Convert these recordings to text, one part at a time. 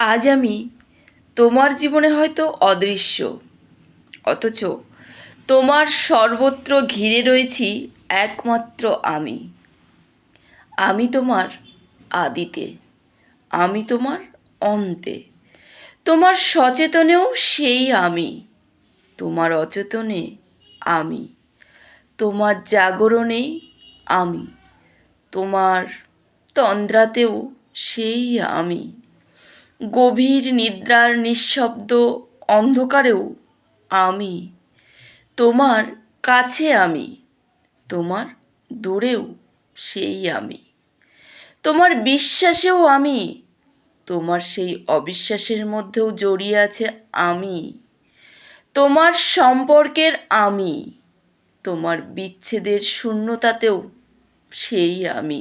আজ আমি তোমার জীবনে হয়তো অদৃশ্য, অথচ তোমার সর্বত্র ঘিরে রয়েছি একমাত্র আমি। আমি তোমার আদিতে, আমি তোমার অন্তে, তোমার সচেতনেও সেই আমি, তোমার অচেতনে আমি, তোমার জাগরণে আমি, তোমার তন্দ্রাতেও সেই আমি, গভীর নিদ্রার নিঃশব্দ অন্ধকারেও আমি, তোমার কাছে আমি, তোমার দূরেও সেই আমি, তোমার বিশ্বাসেও আমি, তোমার সেই অবিশ্বাসের মধ্যেও জড়িয়ে আছে আমি, তোমার সম্পর্কের আমি, তোমার বিচ্ছেদের শূন্যতাতেও সেই আমি,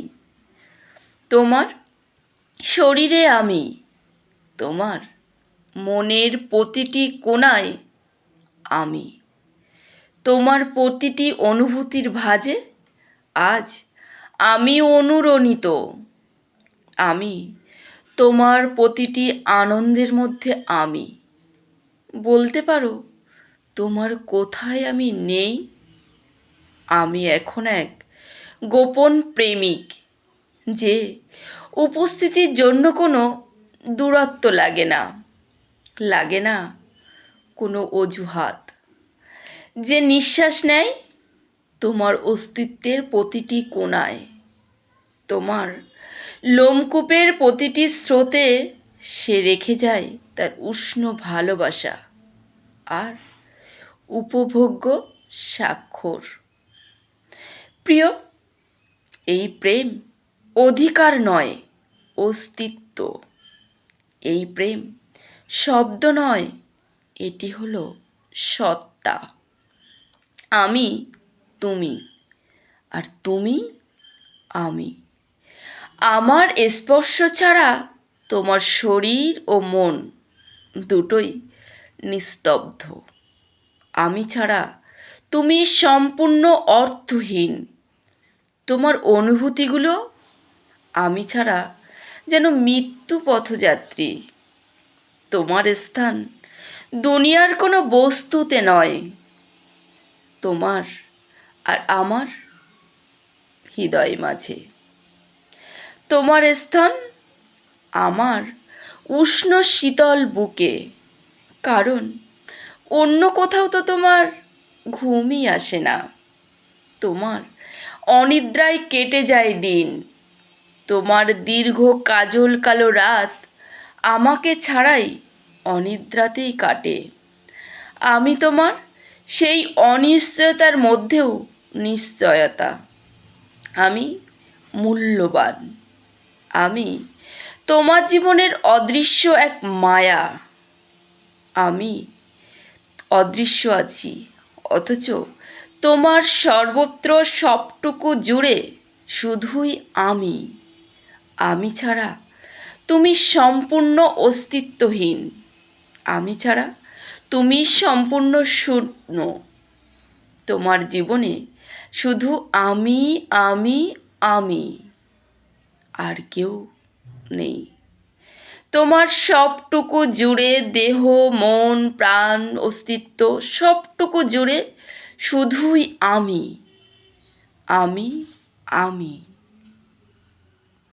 তোমার শরীরে আমি, তোমার মনের প্রতিটি কোণায় আমি, তোমার প্রতিটি অনুভূতির ভাঁজে আজ আমি অনুরণিত। আমি তোমার প্রতিটি আনন্দের মধ্যে আমি। বলতে পারো তোমার কোথায় আমি নেই? আমি এখন এক গোপন প্রেমিক, যে উপস্থিতির জন্য কোনো দূরত্ব লাগে না, লাগে না কোনো অজুহাত, যে নিঃশ্বাস নেয় তোমার অস্তিত্বের প্রতিটি কোণায়, তোমার লোমকূপের প্রতিটি স্রোতে সে রেখে যায় তার উষ্ণ ভালোবাসা আর উপভোগ্য স্বাক্ষর। প্রিয়, এই প্রেম অধিকার নয়, অস্তিত্ব। এই প্রেম শব্দ নয়, এটি হলো সত্তা। আমি তুমি, আর তুমি আমি। আমার স্পর্শ ছাড়া তোমার শরীর ও মন দুটোই নিস্তব্ধ। আমি ছাড়া তুমি সম্পূর্ণ অর্থহীন। তোমার অনুভূতিগুলো আমি ছাড়া যেন মৃত্যু পথযাত্রী। তোমার স্থান দুনিয়ার কোনো বস্তুতে নয়, তোমার আর আমার হৃদয় মাঝে। তোমার স্থান আমার উষ্ণ শীতল বুকে, কারণ অন্য কোথাও তো তোমার ঘুমই আসে না। তোমার অনিদ্রায় কেটে যায় দিন, তোমার দীর্ঘ কাজল কালো রাত আমাকে ছাড়াই অনিদ্রাতেই কাটে। আমি তোমার সেই অনিশ্চয়তার মধ্যেও নিশ্চয়তা। আমি মূল্যবান। আমি তোমার জীবনের অদৃশ্য এক মায়া। আমি অদৃশ্য আছি, অথচ তোমার সর্বত্র সবটুকু জুড়ে শুধুই আমি। আমি ছাড়া তুমি সম্পূর্ণ অস্তিত্বহীন। আমি ছাড়া তুমি সম্পূর্ণ শূন্য। তোমার জীবনে শুধু আমি, আমি, আমি, আর কেউ নেই। তোমার সবটুকু জুড়ে দেহ, মন, প্রাণ, অস্তিত্ব সবটুকু জুড়ে শুধুই আমি, আমি, আমি।